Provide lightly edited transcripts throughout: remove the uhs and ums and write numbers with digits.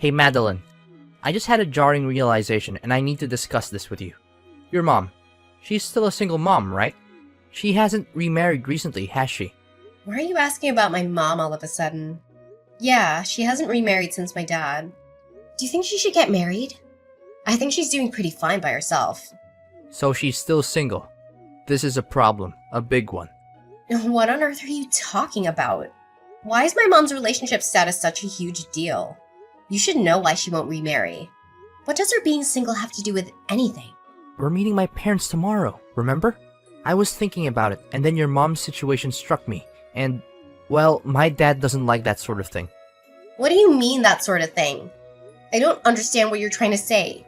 Hey Madeline, I just had a jarring realization and I need to discuss this with you. Your mom, she's still a single mom, right? She hasn't remarried recently, has she? Why are you asking about my mom all of a sudden? Yeah, she hasn't remarried since my dad. Do you think she should get married? I think she's doing pretty fine by herself. So she's still single. This is a problem, a big one. What on earth are you talking about? Why is my mom's relationship status such a huge deal? You should know why she won't remarry. What does her being single have to do with anything? We're meeting my parents tomorrow, remember? I was thinking about it, and then your mom's situation struck me, and, well, my dad doesn't like that sort of thing. What do you mean, that sort of thing? I don't understand what you're trying to say.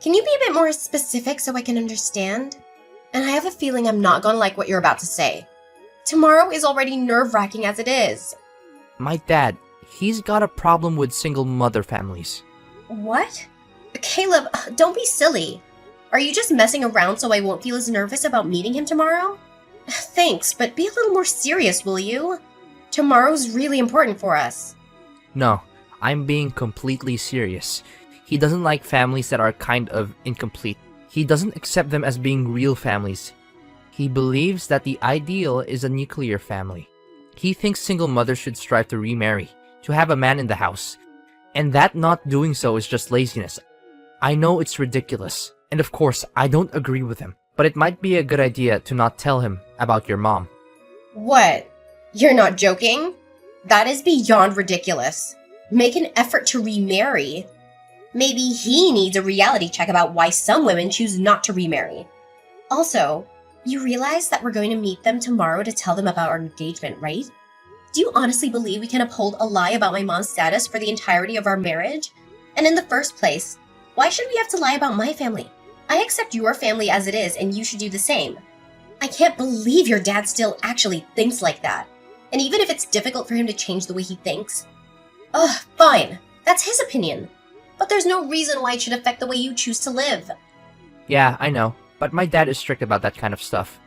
Can you be a bit more specific so I can understand? And I have a feeling I'm not gonna like what you're about to say. Tomorrow is already nerve-wracking as it is. My dad, he's got a problem with single mother families. What? Caleb, don't be silly. Are you just messing around so I won't feel as nervous about meeting him tomorrow? Thanks, but be a little more serious, will you? Tomorrow's really important for us. No, I'm being completely serious. He doesn't like families that are kind of incomplete. He doesn't accept them as being real families. He believes that the ideal is a nuclear family. He thinks single mothers should strive to remarry, to have a man in the house, and that not doing so is just laziness. I know it's ridiculous, and of course, I don't agree with him, but it might be a good idea to not tell him about your mom. What? You're not joking? That is beyond ridiculous. Make an effort to remarry. Maybe he needs a reality check about why some women choose not to remarry. Also, you realize that we're going to meet them tomorrow to tell them about our engagement, right? Do you honestly believe we can uphold a lie about my mom's status for the entirety of our marriage? And in the first place, why should we have to lie about my family? I accept your family as it is, and you should do the same. I can't believe your dad still actually thinks like that. And even if it's difficult for him to change the way he thinks, fine. That's his opinion. But there's no reason why it should affect the way you choose to live. Yeah, I know, but my dad is strict about that kind of stuff.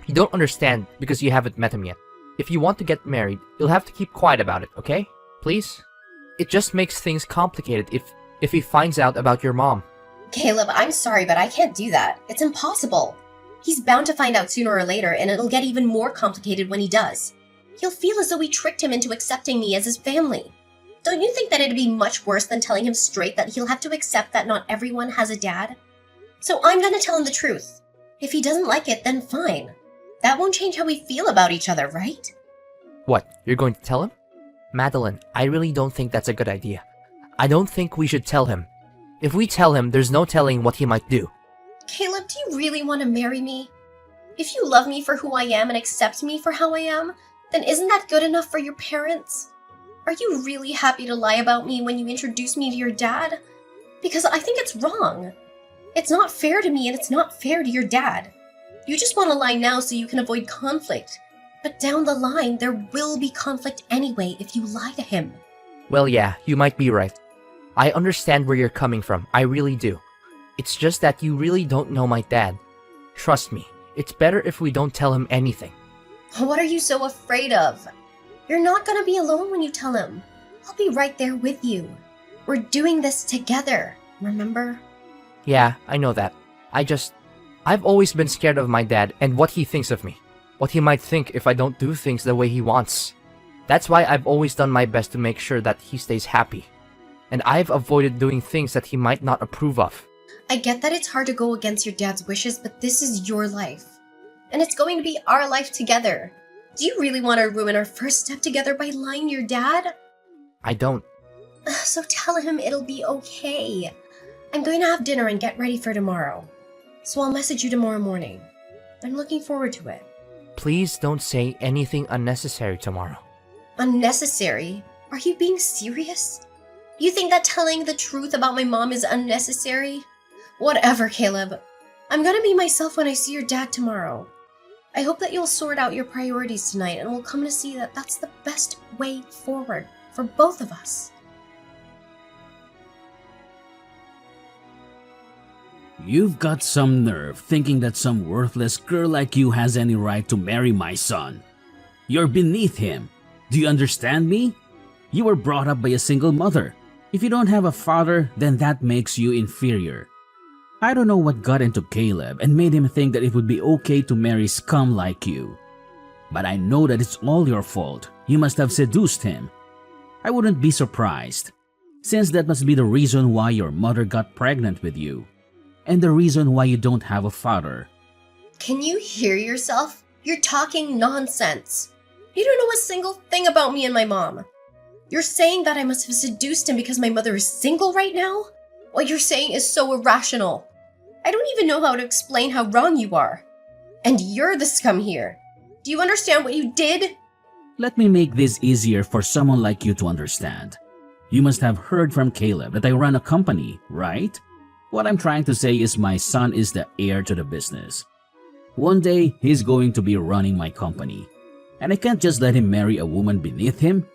You don't understand because you haven't met him yet. If you want to get married, you'll have to keep quiet about it, okay? Please? It just makes things complicated if he finds out about your mom. Caleb, I'm sorry, but I can't do that. It's impossible. He's bound to find out sooner or later, and it'll get even more complicated when he does. He'll feel as though we tricked him into accepting me as his family. Don't you think that it'd be much worse than telling him straight that he'll have to accept that not everyone has a dad? So I'm gonna tell him the truth. If he doesn't like it, then fine. That won't change how we feel about each other, right? What, you're going to tell him? Madeline, I really don't think that's a good idea. I don't think we should tell him. If we tell him, there's no telling what he might do. Caleb, do you really want to marry me? If you love me for who I am and accept me for how I am, then isn't that good enough for your parents? Are you really happy to lie about me when you introduce me to your dad? Because I think it's wrong. It's not fair to me and it's not fair to your dad. You just want to lie now so you can avoid conflict. But down the line, there will be conflict anyway if you lie to him. Well, yeah, you might be right. I understand where you're coming from, I really do. It's just that you really don't know my dad. Trust me, it's better if we don't tell him anything. What are you so afraid of? You're not gonna be alone when you tell him. I'll be right there with you. We're doing this together, remember? Yeah, I know that. I've always been scared of my dad and what he thinks of me. What he might think if I don't do things the way he wants. That's why I've always done my best to make sure that he stays happy. And I've avoided doing things that he might not approve of. I get that it's hard to go against your dad's wishes, but this is your life. And it's going to be our life together. Do you really want to ruin our first step together by lying to your dad? I don't. So tell him it'll be okay. I'm going to have dinner and get ready for tomorrow. So I'll message you tomorrow morning. I'm looking forward to it. Please don't say anything unnecessary tomorrow. Unnecessary? Are you being serious? You think that telling the truth about my mom is unnecessary? Whatever, Caleb. I'm gonna be myself when I see your dad tomorrow. I hope that you'll sort out your priorities tonight and we'll come to see that that's the best way forward for both of us. You've got some nerve thinking that some worthless girl like you has any right to marry my son. You're beneath him. Do you understand me? You were brought up by a single mother. If you don't have a father, then that makes you inferior. I don't know what got into Caleb and made him think that it would be okay to marry scum like you. But I know that it's all your fault. You must have seduced him. I wouldn't be surprised, since that must be the reason why your mother got pregnant with you, and the reason why you don't have a father. Can you hear yourself? You're talking nonsense. You don't know a single thing about me and my mom. You're saying that I must have seduced him because my mother is single right now? What you're saying is so irrational. I don't even know how to explain how wrong you are. And you're the scum here. Do you understand what you did? Let me make this easier for someone like you to understand. You must have heard from Caleb that I run a company, right? What I'm trying to say is my son is the heir to the business. One day, he's going to be running my company. And I can't just let him marry a woman beneath him.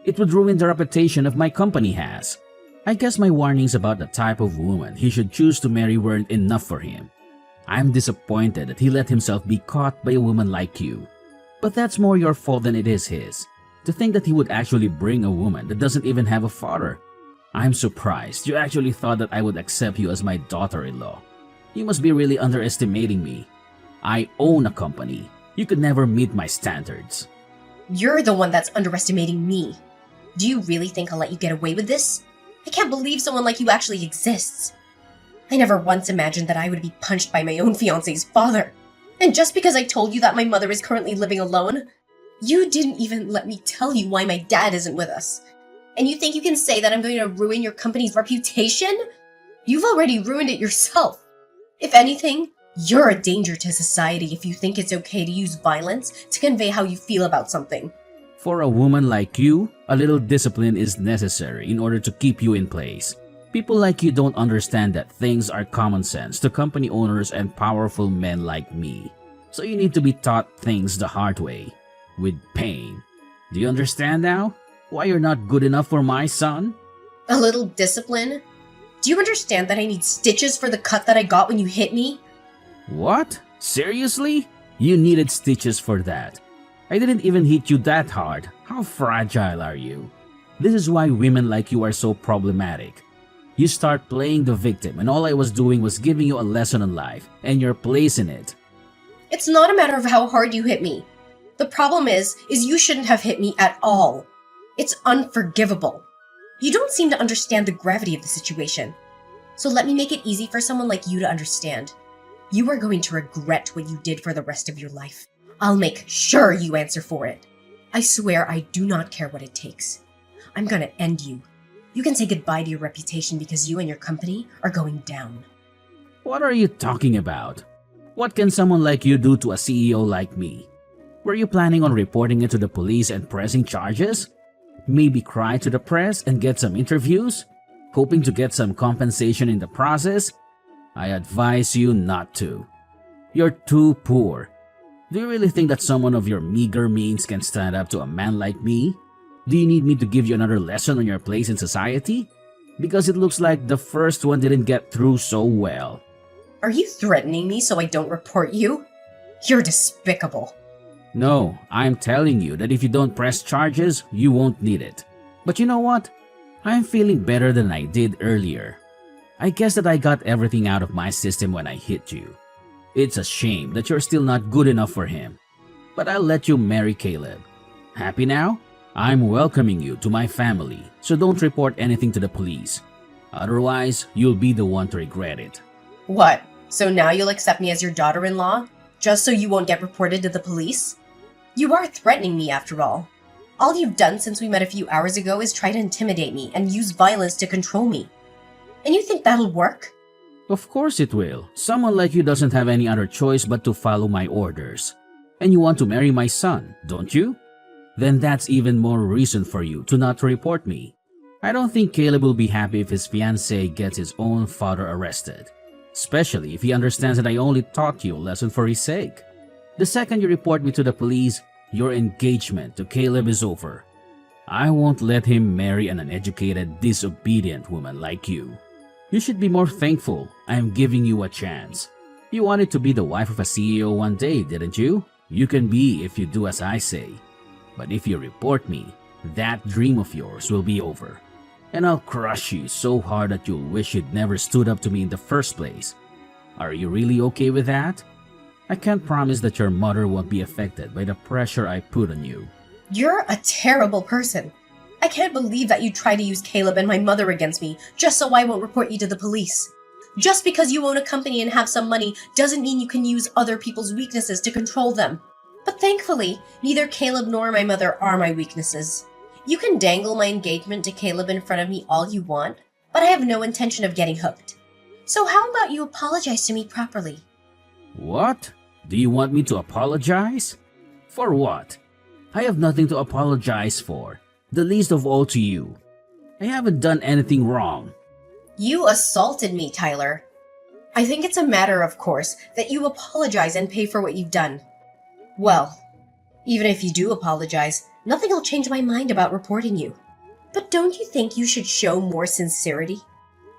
It would ruin the reputation of my company has. I guess my warnings about the type of woman he should choose to marry weren't enough for him. I'm disappointed that he let himself be caught by a woman like you. But that's more your fault than it is his. To think that he would actually bring a woman that doesn't even have a father. I'm surprised you actually thought that I would accept you as my daughter-in-law. You must be really underestimating me. I own a company. You could never meet my standards. You're the one that's underestimating me. Do you really think I'll let you get away with this? I can't believe someone like you actually exists. I never once imagined that I would be punched by my own fiancé's father. And just because I told you that my mother is currently living alone, you didn't even let me tell you why my dad isn't with us. And you think you can say that I'm going to ruin your company's reputation? You've already ruined it yourself. If anything, you're a danger to society if you think it's okay to use violence to convey how you feel about something. For a woman like you, a little discipline is necessary in order to keep you in place. People like you don't understand that things are common sense to company owners and powerful men like me. So you need to be taught things the hard way, with pain. Do you understand now? Why you're not good enough for my son? A little discipline? Do you understand that I need stitches for the cut that I got when you hit me? What? Seriously? You needed stitches for that. I didn't even hit you that hard. How fragile are you? This is why women like you are so problematic. You start playing the victim and all I was doing was giving you a lesson on life and your place in it. It's not a matter of how hard you hit me. The problem is you shouldn't have hit me at all. It's unforgivable. You don't seem to understand the gravity of the situation. So let me make it easy for someone like you to understand. You are going to regret what you did for the rest of your life. I'll make sure you answer for it. I swear I do not care what it takes. I'm gonna end you. You can say goodbye to your reputation because you and your company are going down. What are you talking about? What can someone like you do to a CEO like me? Were you planning on reporting it to the police and pressing charges? Maybe cry to the press and get some interviews? Hoping to get some compensation in the process? I advise you not to. You're too poor. Do you really think that someone of your meager means can stand up to a man like me? Do you need me to give you another lesson on your place in society? Because it looks like the first one didn't get through so well. Are you threatening me so I don't report you? You're despicable. No, I'm telling you that if you don't press charges, you won't need it. But you know what? I'm feeling better than I did earlier. I guess that I got everything out of my system when I hit you. It's a shame that you're still not good enough for him. But I'll let you marry Caleb. Happy now? I'm welcoming you to my family, so don't report anything to the police. Otherwise, you'll be the one to regret it. What? So now you'll accept me as your daughter-in-law? Just so you won't get reported to the police? You are threatening me after all. All you've done since we met a few hours ago is try to intimidate me and use violence to control me. And you think that'll work? Of course it will. Someone like you doesn't have any other choice but to follow my orders. And you want to marry my son, don't you? Then that's even more reason for you to not report me. I don't think Caleb will be happy if his fiancée gets his own father arrested. Especially if he understands that I only taught you a lesson for his sake. The second you report me to the police, your engagement to Caleb is over. I won't let him marry an uneducated, disobedient woman like you. You should be more thankful I'm giving you a chance. You wanted to be the wife of a CEO one day, didn't you? You can be if you do as I say. But if you report me, that dream of yours will be over. and I'll crush you so hard that you'll wish you'd never stood up to me in the first place. Are you really okay with that? I can't promise that your mother won't be affected by the pressure I put on you. You're a terrible person. I can't believe that you tried to use Caleb and my mother against me just so I won't report you to the police. Just because you own a company and have some money doesn't mean you can use other people's weaknesses to control them. But thankfully, neither Caleb nor my mother are my weaknesses. You can dangle my engagement to Caleb in front of me all you want, but I have no intention of getting hooked. So how about you apologize to me properly? What? Do you want me to apologize? For what? I have nothing to apologize for, the least of all to you. I haven't done anything wrong. You assaulted me, Tyler. I think it's a matter of course that you apologize and pay for what you've done. Well, even if you do apologize, nothing will change my mind about reporting you. But don't you think you should show more sincerity?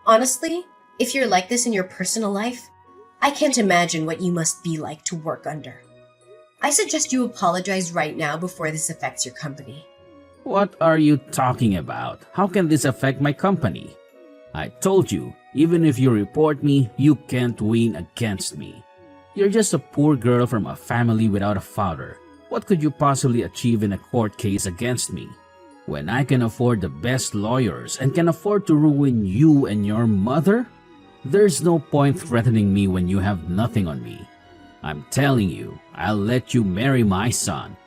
Honestly, if you're like this in your personal life, I can't imagine what you must be like to work under. I suggest you apologize right now before this affects your company. What are you talking about? How can this affect my company? I told you, even if you report me, you can't win against me. You're just a poor girl from a family without a father. What could you possibly achieve in a court case against me? When I can afford the best lawyers and can afford to ruin you and your mother? There's no point threatening me when you have nothing on me. I'm telling you, I'll let you marry my son.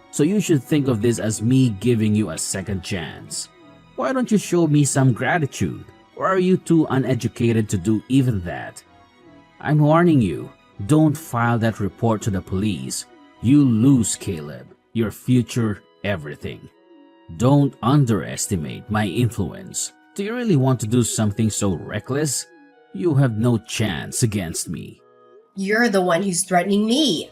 So you should think of this as me giving you a second chance. Why don't you show me some gratitude? Or are you too uneducated to do even that? I'm warning you, don't file that report to the police. You lose, Caleb, your future, everything. Don't underestimate my influence. Do you really want to do something so reckless? You have no chance against me. You're the one who's threatening me.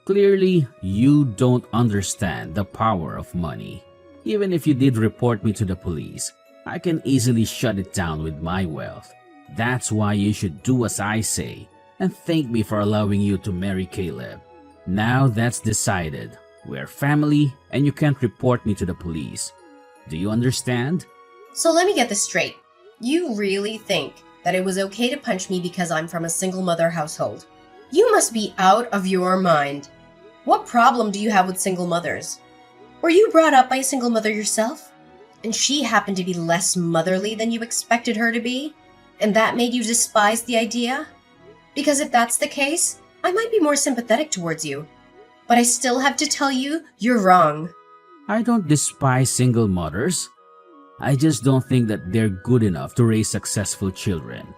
Clearly, you don't understand the power of money. Even if you did report me to the police, I can easily shut it down with my wealth. That's why you should do as I say and thank me for allowing you to marry Caleb. Now that's decided. We're family and you can't report me to the police. Do you understand? So let me get this straight. You really think that it was okay to punch me because I'm from a single mother household? You must be out of your mind. What problem do you have with single mothers? Were you brought up by a single mother yourself? And she happened to be less motherly than you expected her to be? And that made you despise the idea? Because if that's the case, I might be more sympathetic towards you. But I still have to tell you, you're wrong. I don't despise single mothers. I just don't think that they're good enough to raise successful children.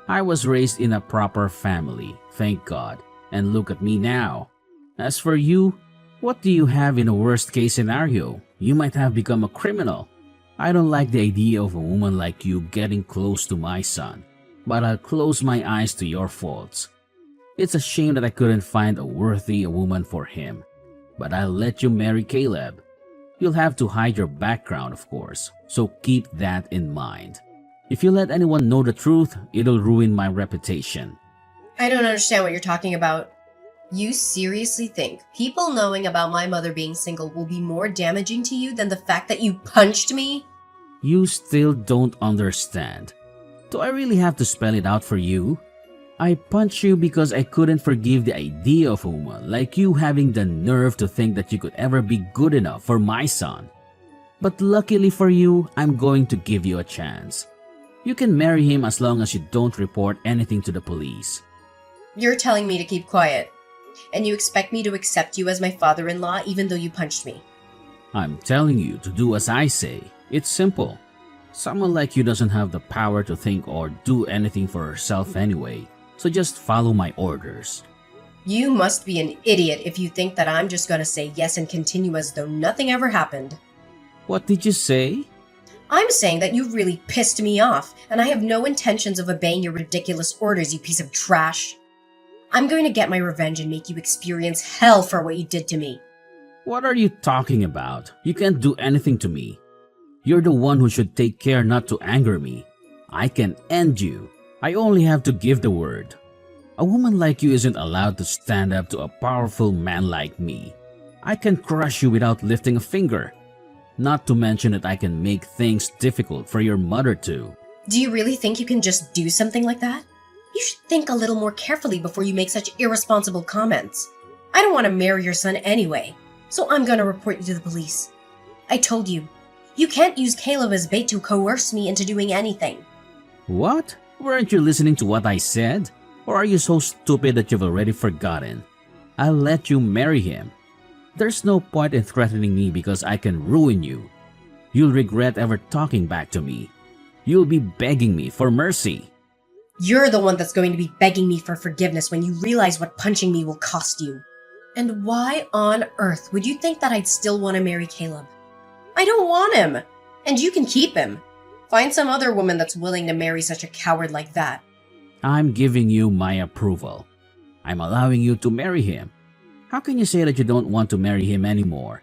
I was raised in a proper family, thank God, and look at me now. As for you, what do you have in a worst case scenario? You might have become a criminal. I don't like the idea of a woman like you getting close to my son, but I'll close my eyes to your faults. It's a shame that I couldn't find a worthy woman for him, but I'll let you marry Caleb. You'll have to hide your background, of course, so keep that in mind. If you let anyone know the truth, it'll ruin my reputation. I don't understand what you're talking about. You seriously think people knowing about my mother being single will be more damaging to you than the fact that you punched me? You still don't understand. Do I really have to spell it out for you? I punched you because I couldn't forgive the idea of a woman like you having the nerve to think that you could ever be good enough for my son. But luckily for you, I'm going to give you a chance. You can marry him as long as you don't report anything to the police. You're telling me to keep quiet. And you expect me to accept you as my father-in-law even though you punched me. I'm telling you to do as I say. It's simple. Someone like you doesn't have the power to think or do anything for herself anyway, so just follow my orders. You must be an idiot if you think that I'm just gonna say yes and continue as though nothing ever happened. What did you say? I'm saying that you really pissed me off, and I have no intentions of obeying your ridiculous orders, you piece of trash. I'm going to get my revenge and make you experience hell for what you did to me. What are you talking about? You can't do anything to me. You're the one who should take care not to anger me. I can end you. I only have to give the word. A woman like you isn't allowed to stand up to a powerful man like me. I can crush you without lifting a finger. Not to mention that I can make things difficult for your mother too. Do you really think you can just do something like that? You should think a little more carefully before you make such irresponsible comments. I don't want to marry your son anyway, so I'm gonna report you to the police. I told you, you can't use Caleb as bait to coerce me into doing anything. What? Weren't you listening to what I said? Or are you so stupid that you've already forgotten? I'll let you marry him. There's no point in threatening me because I can ruin you. You'll regret ever talking back to me. You'll be begging me for mercy. You're the one that's going to be begging me for forgiveness when you realize what punching me will cost you. And why on earth would you think that I'd still want to marry Caleb? I don't want him, and you can keep him. Find some other woman that's willing to marry such a coward like that. I'm giving you my approval. I'm allowing you to marry him. How can you say that you don't want to marry him anymore?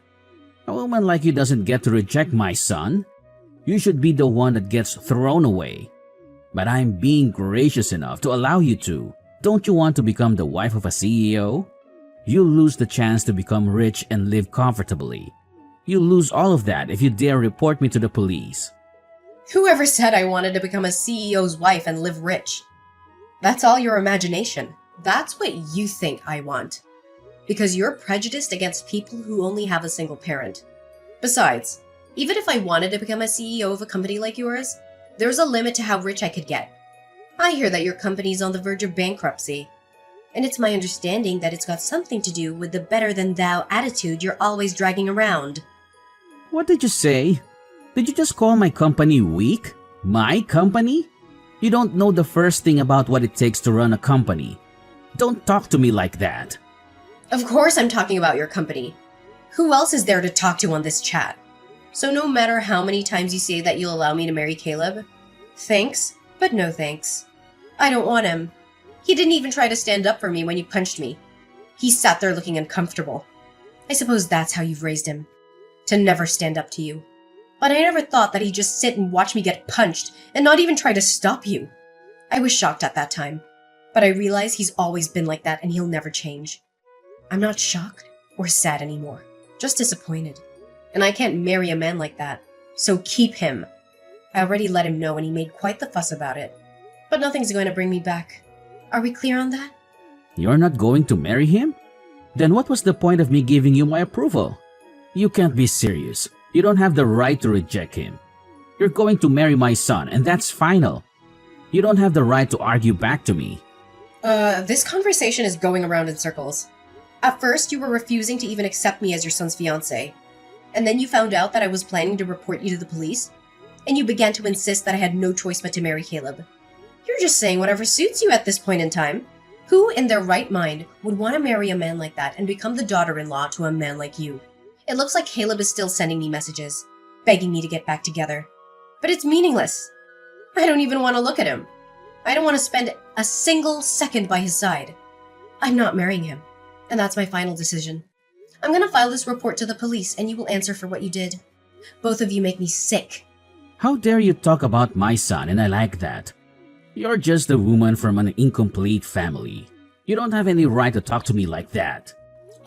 A woman like you doesn't get to reject my son. You should be the one that gets thrown away. But I'm being gracious enough to allow you to. Don't you want to become the wife of a CEO? You'll lose the chance to become rich and live comfortably. You'll lose all of that if you dare report me to the police. Whoever said I wanted to become a CEO's wife and live rich? That's all your imagination. That's what you think I want. Because you're prejudiced against people who only have a single parent. Besides, even if I wanted to become a CEO of a company like yours, there's a limit to how rich I could get. I hear that your company's on the verge of bankruptcy. And it's my understanding that it's got something to do with the better-than-thou attitude you're always dragging around. What did you say? Did you just call my company weak? My company? You don't know the first thing about what it takes to run a company. Don't talk to me like that. Of course I'm talking about your company. Who else is there to talk to on this chat? So no matter how many times you say that you'll allow me to marry Caleb, thanks, but no thanks. I don't want him. He didn't even try to stand up for me when you punched me. He sat there looking uncomfortable. I suppose that's how you've raised him. To never stand up to you. But I never thought that he'd just sit and watch me get punched and not even try to stop you. I was shocked at that time. But I realize he's always been like that and he'll never change. I'm not shocked or sad anymore. Just disappointed. And I can't marry a man like that. So keep him. I already let him know and he made quite the fuss about it. But nothing's going to bring me back. Are we clear on that? You're not going to marry him? Then what was the point of me giving you my approval? You can't be serious. You don't have the right to reject him. You're going to marry my son, and that's final. You don't have the right to argue back to me. This conversation is going around in circles. At first, you were refusing to even accept me as your son's fiancé. And then you found out that I was planning to report you to the police. And you began to insist that I had no choice but to marry Caleb. You're just saying whatever suits you at this point in time. Who in their right mind would want to marry a man like that and become the daughter-in-law to a man like you? It looks like Caleb is still sending me messages, begging me to get back together. But it's meaningless. I don't even want to look at him. I don't want to spend a single second by his side. I'm not marrying him, and that's my final decision. I'm gonna file this report to the police, and you will answer for what you did. Both of you make me sick. How dare you talk about my son, and I like that. You're just a woman from an incomplete family. You don't have any right to talk to me like that.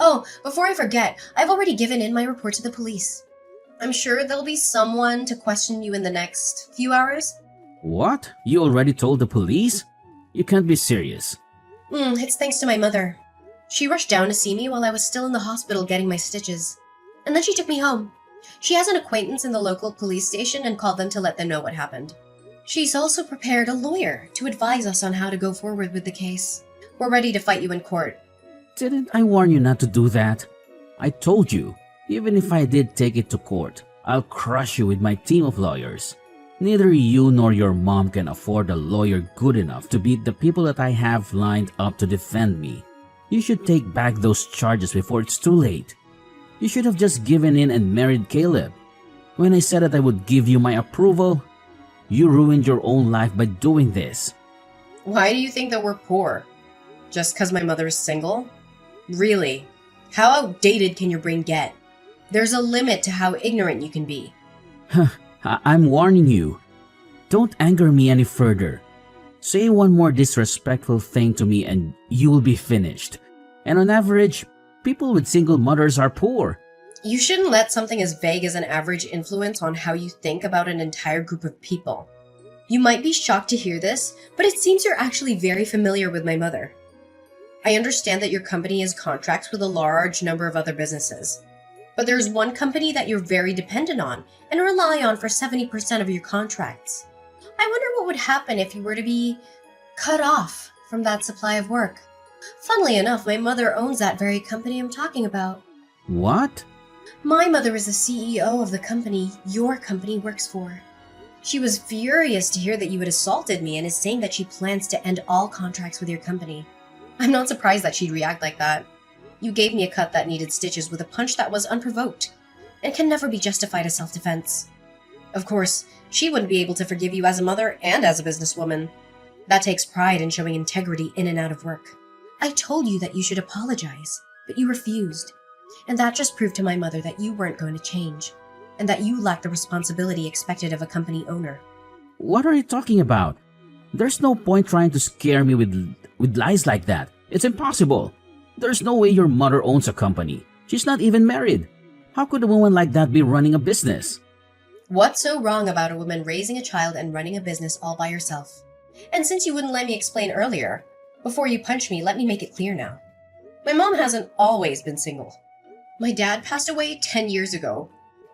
Oh, before I forget, I've already given in my report to the police. I'm sure there'll be someone to question you in the next few hours. What? You already told the police? You can't be serious. It's thanks to my mother. She rushed down to see me while I was still in the hospital getting my stitches. And then she took me home. She has an acquaintance in the local police station and called them to let them know what happened. She's also prepared a lawyer to advise us on how to go forward with the case. We're ready to fight you in court. Didn't I warn you not to do that? I told you, even if I did take it to court, I'll crush you with my team of lawyers. Neither you nor your mom can afford a lawyer good enough to beat the people that I have lined up to defend me. You should take back those charges before it's too late. You should have just given in and married Caleb. When I said that I would give you my approval, you ruined your own life by doing this. Why do you think that we're poor? Just because my mother is single? Really? How outdated can your brain get? There's a limit to how ignorant you can be. I'm warning you. Don't anger me any further. Say one more disrespectful thing to me and you'll be finished. And on average, people with single mothers are poor. You shouldn't let something as vague as an average influence on how you think about an entire group of people. You might be shocked to hear this, but it seems you're actually very familiar with my mother. I understand that your company has contracts with a large number of other businesses, but there's one company that you're very dependent on and rely on for 70% of your contracts. I wonder what would happen if you were to be cut off from that supply of work. Funnily enough, my mother owns that very company I'm talking about. What? My mother is the CEO of the company your company works for. She was furious to hear that you had assaulted me and is saying that she plans to end all contracts with your company. I'm not surprised that she'd react like that. You gave me a cut that needed stitches with a punch that was unprovoked and can never be justified as self-defense. Of course, she wouldn't be able to forgive you as a mother and as a businesswoman. That takes pride in showing integrity in and out of work. I told you that you should apologize, but you refused. And that just proved to my mother that you weren't going to change, and that you lacked the responsibility expected of a company owner. What are you talking about? There's no point trying to scare me with lies like that. It's impossible. There's no way your mother owns a company. She's not even married. How could a woman like that be running a business? What's so wrong about a woman raising a child and running a business all by herself? And since you wouldn't let me explain earlier, before you punch me, let me make it clear now. My mom hasn't always been single. My dad passed away 10 years ago,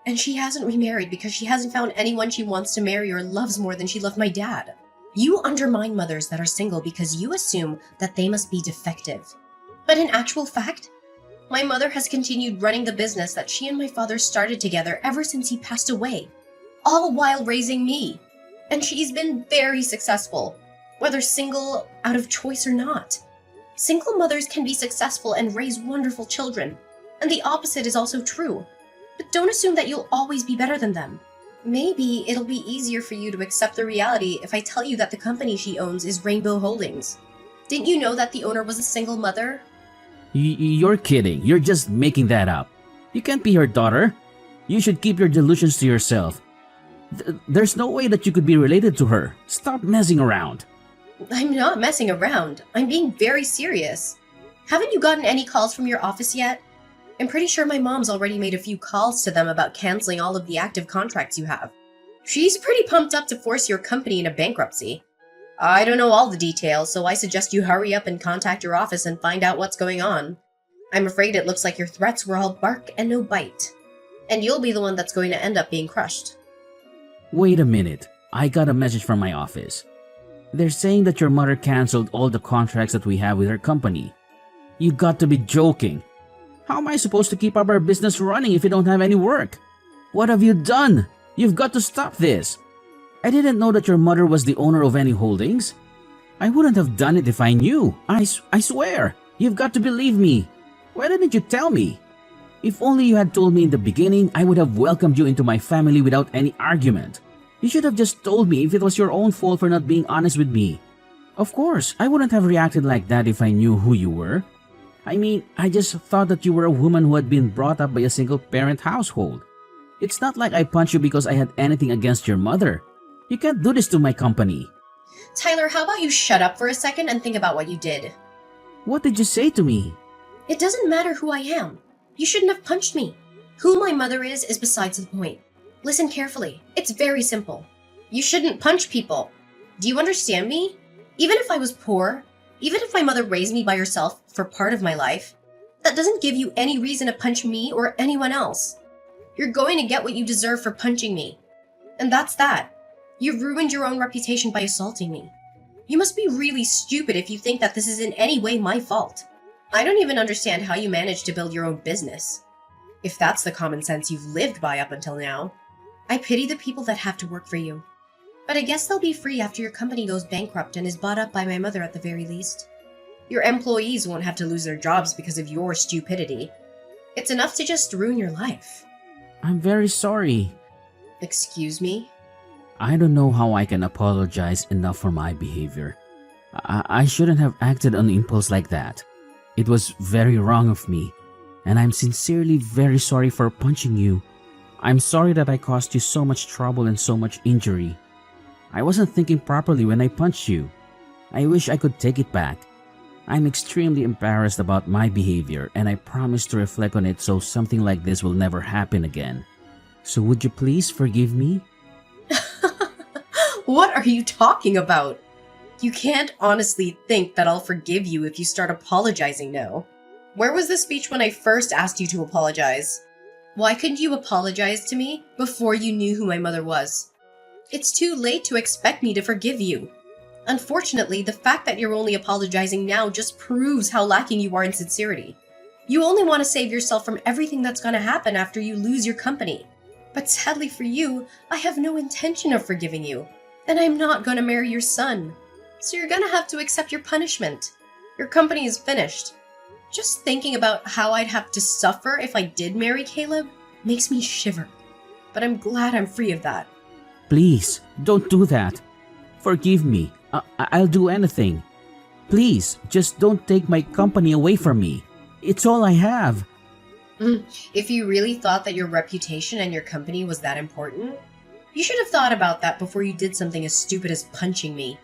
and she hasn't remarried because she hasn't found anyone she wants to marry or loves more than she loved my dad. You undermine mothers that are single because you assume that they must be defective. But in actual fact, my mother has continued running the business that she and my father started together ever since he passed away, all while raising me. And she's been very successful, whether single, out of choice or not. Single mothers can be successful and raise wonderful children, and the opposite is also true. But don't assume that you'll always be better than them. Maybe it'll be easier for you to accept the reality if I tell you that the company she owns is Rainbow Holdings. Didn't you know that the owner was a single mother? You're kidding. You're just making that up. You can't be her daughter. You should keep your delusions to yourself. There's no way that you could be related to her. Stop messing around. I'm not messing around. I'm being very serious. Haven't you gotten any calls from your office yet? I'm pretty sure my mom's already made a few calls to them about canceling all of the active contracts you have. She's pretty pumped up to force your company into bankruptcy. I don't know all the details, so I suggest you hurry up and contact your office and find out what's going on. I'm afraid it looks like your threats were all bark and no bite. And you'll be the one that's going to end up being crushed. Wait a minute. I got a message from my office. They're saying that your mother canceled all the contracts that we have with her company. You got to be joking. How am I supposed to keep up our business running if you don't have any work? What have you done? You've got to stop this. I didn't know that your mother was the owner of any holdings. I wouldn't have done it if I knew. I swear. You've got to believe me. Why didn't you tell me? If only you had told me in the beginning, I would have welcomed you into my family without any argument. You should have just told me if it was your own fault for not being honest with me. Of course, I wouldn't have reacted like that if I knew who you were. I mean, I just thought that you were a woman who had been brought up by a single-parent household. It's not like I punched you because I had anything against your mother. You can't do this to my company. Tyler, how about you shut up for a second and think about what you did? What did you say to me? It doesn't matter who I am. You shouldn't have punched me. Who my mother is besides the point. Listen carefully. It's very simple. You shouldn't punch people. Do you understand me? Even if I was poor, even if my mother raised me by herself for part of my life, that doesn't give you any reason to punch me or anyone else. You're going to get what you deserve for punching me. And that's that. You've ruined your own reputation by assaulting me. You must be really stupid if you think that this is in any way my fault. I don't even understand how you managed to build your own business. If that's the common sense you've lived by up until now, I pity the people that have to work for you. But I guess they'll be free after your company goes bankrupt and is bought up by my mother at the very least. Your employees won't have to lose their jobs because of your stupidity. It's enough to just ruin your life. I'm very sorry. Excuse me? I don't know how I can apologize enough for my behavior. I shouldn't have acted on impulse like that. It was very wrong of me, and I'm sincerely very sorry for punching you. I'm sorry that I caused you so much trouble and so much injury. I wasn't thinking properly when I punched you. I wish I could take it back. I'm extremely embarrassed about my behavior and I promise to reflect on it so something like this will never happen again. So would you please forgive me? What are you talking about? You can't honestly think that I'll forgive you if you start apologizing now. Where was the speech when I first asked you to apologize? Why couldn't you apologize to me before you knew who my mother was? It's too late to expect me to forgive you. Unfortunately, the fact that you're only apologizing now just proves how lacking you are in sincerity. You only want to save yourself from everything that's going to happen after you lose your company. But sadly for you, I have no intention of forgiving you. And I'm not going to marry your son. So you're going to have to accept your punishment. Your company is finished. Just thinking about how I'd have to suffer if I did marry Caleb makes me shiver. But I'm glad I'm free of that. Please, don't do that. Forgive me. I'll do anything. Please, just don't take my company away from me. It's all I have. If you really thought that your reputation and your company was that important, you should have thought about that before you did something as stupid as punching me.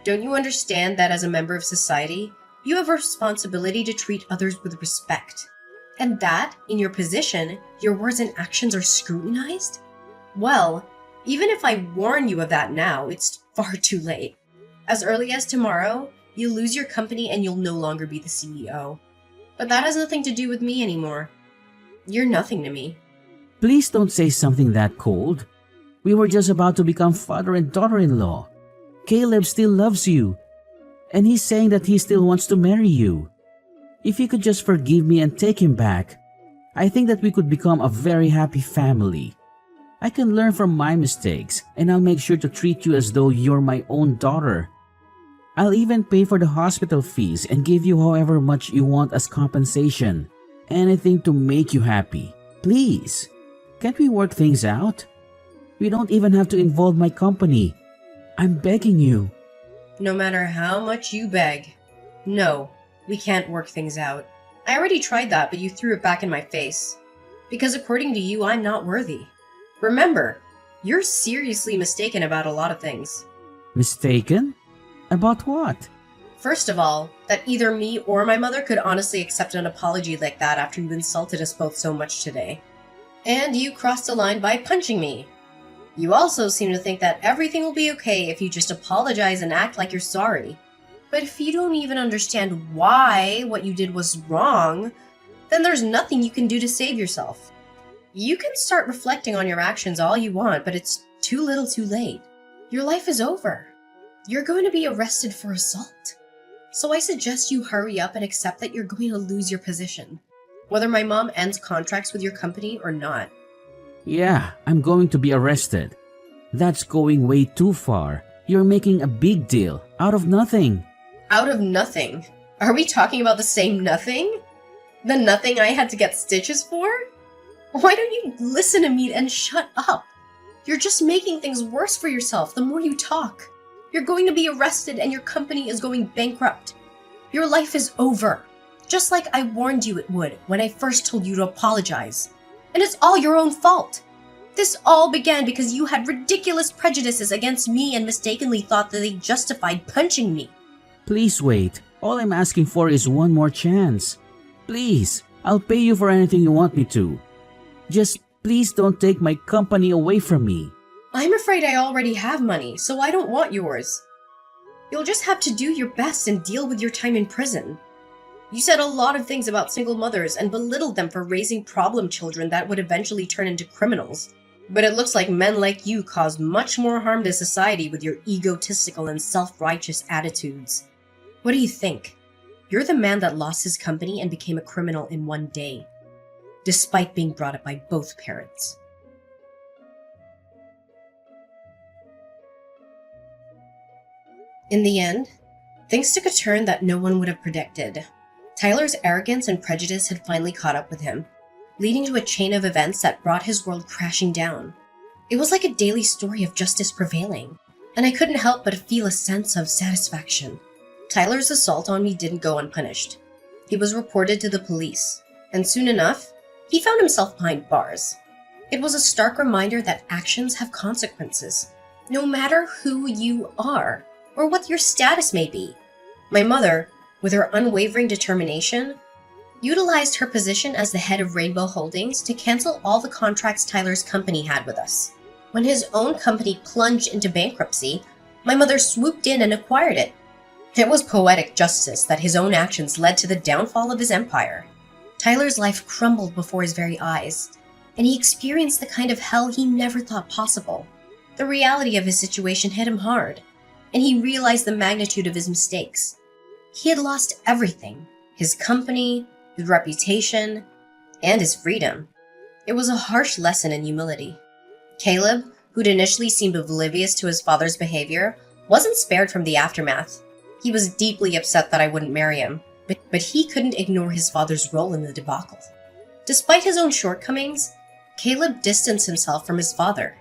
Don't you understand that as a member of society, you have a responsibility to treat others with respect? And that, in your position, your words and actions are scrutinized? Well, even if I warn you of that now, it's far too late. As early as tomorrow, you'll lose your company and you'll no longer be the CEO. But that has nothing to do with me anymore. You're nothing to me. Please don't say something that cold. We were just about to become father and daughter-in-law. Caleb still loves you. And he's saying that he still wants to marry you. If you could just forgive me and take him back, I think that we could become a very happy family. I can learn from my mistakes, and I'll make sure to treat you as though you're my own daughter. I'll even pay for the hospital fees and give you however much you want as compensation. Anything to make you happy. Please, can't we work things out? We don't even have to involve my company. I'm begging you. No matter how much you beg. No, we can't work things out. I already tried that, but you threw it back in my face. Because according to you, I'm not worthy. Remember, you're seriously mistaken about a lot of things. Mistaken? About what? First of all, that either me or my mother could honestly accept an apology like that after you insulted us both so much today. And you crossed the line by punching me. You also seem to think that everything will be okay if you just apologize and act like you're sorry. But if you don't even understand why what you did was wrong, then there's nothing you can do to save yourself. You can start reflecting on your actions all you want, but it's too little too late. Your life is over. You're going to be arrested for assault. So I suggest you hurry up and accept that you're going to lose your position, whether my mom ends contracts with your company or not. Yeah, I'm going to be arrested. That's going way too far. You're making a big deal out of nothing. Out of nothing? Are we talking about the same nothing? The nothing I had to get stitches for? Why don't you listen to me and shut up? You're just making things worse for yourself the more you talk. You're going to be arrested and your company is going bankrupt. Your life is over. Just like I warned you it would when I first told you to apologize. And it's all your own fault. This all began because you had ridiculous prejudices against me and mistakenly thought that they justified punching me. Please wait. All I'm asking for is one more chance. Please, I'll pay you for anything you want me to. Just please don't take my company away from me. I'm afraid I already have money, so I don't want yours. You'll just have to do your best and deal with your time in prison. You said a lot of things about single mothers and belittled them for raising problem children that would eventually turn into criminals. But it looks like men like you caused much more harm to society with your egotistical and self-righteous attitudes. What do you think? You're the man that lost his company and became a criminal in one day, despite being brought up by both parents. In the end, things took a turn that no one would have predicted. Tyler's arrogance and prejudice had finally caught up with him, leading to a chain of events that brought his world crashing down. It was like a daily story of justice prevailing, and I couldn't help but feel a sense of satisfaction. Tyler's assault on me didn't go unpunished. He was reported to the police, and soon enough, he found himself behind bars. It was a stark reminder that actions have consequences, no matter who you are or what your status may be. My mother with her unwavering determination, utilized her position as the head of Rainbow Holdings to cancel all the contracts Tyler's company had with us. When his own company plunged into bankruptcy, my mother swooped in and acquired it. It was poetic justice that his own actions led to the downfall of his empire. Tyler's life crumbled before his very eyes, and he experienced the kind of hell he never thought possible. The reality of his situation hit him hard, and he realized the magnitude of his mistakes. He had lost everything: his company, his reputation, and his freedom. It was a harsh lesson in humility. Caleb, who'd initially seemed oblivious to his father's behavior, wasn't spared from the aftermath. He was deeply upset that I wouldn't marry him, but he couldn't ignore his father's role in the debacle. Despite his own shortcomings, Caleb distanced himself from his father.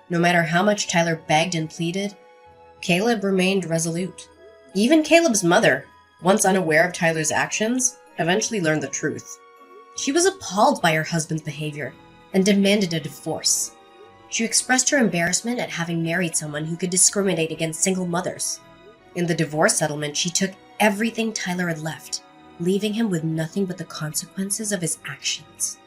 No matter how much Tyler begged and pleaded, Caleb remained resolute. Even Caleb's mother, once unaware of Tyler's actions, eventually learned the truth. She was appalled by her husband's behavior and demanded a divorce. She expressed her embarrassment at having married someone who could discriminate against single mothers. In the divorce settlement, she took everything Tyler had left, leaving him with nothing but the consequences of his actions.